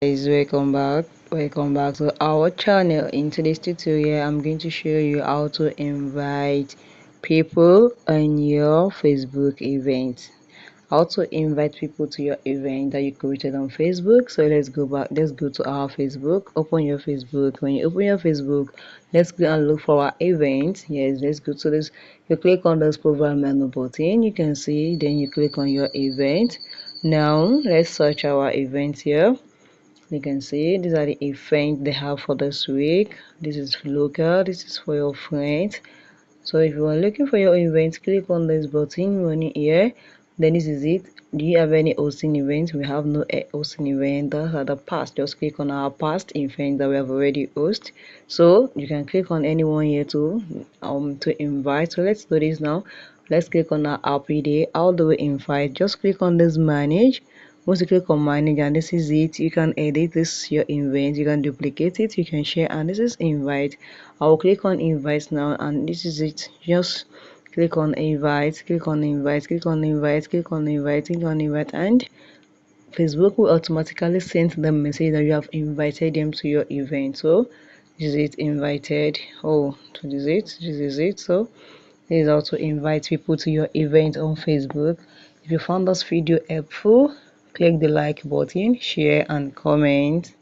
Welcome back to our channel. In today's tutorial, I'm going to show you how to invite people on your Facebook event. How to invite people to your event that you created on Facebook. So let's go to our Facebook. Open your Facebook. When you open your Facebook, let's go and look for our event. Yes, let's go to this. You click on this profile menu button, you can see, then you click on your event. Now let's search our event here. You can see these are the events they have for this week. This is local, this is for your friends. So if you are looking for your event, click on this button running here. Then this is it. Do you have any hosting events? We have no hosting event. Those are the past. Just click on our past events that we have already hosted. So you can click on anyone here to invite. So let's do this now. Let's click on our happy day. How do we invite? Just click on this manage. Once you click on manage, and this is it, you can edit this your event, you can duplicate it, you can share, and this is invite. I will click on invite now, and this is it. Just click on invite, click on invite, click on invite, click on invite, click on invite, and Facebook will automatically send the message that you have invited them to your event. So this is it, invited. Oh, this is it. So this is how to invite people to your event on Facebook. If you found this video helpful, click the like button, share and comment.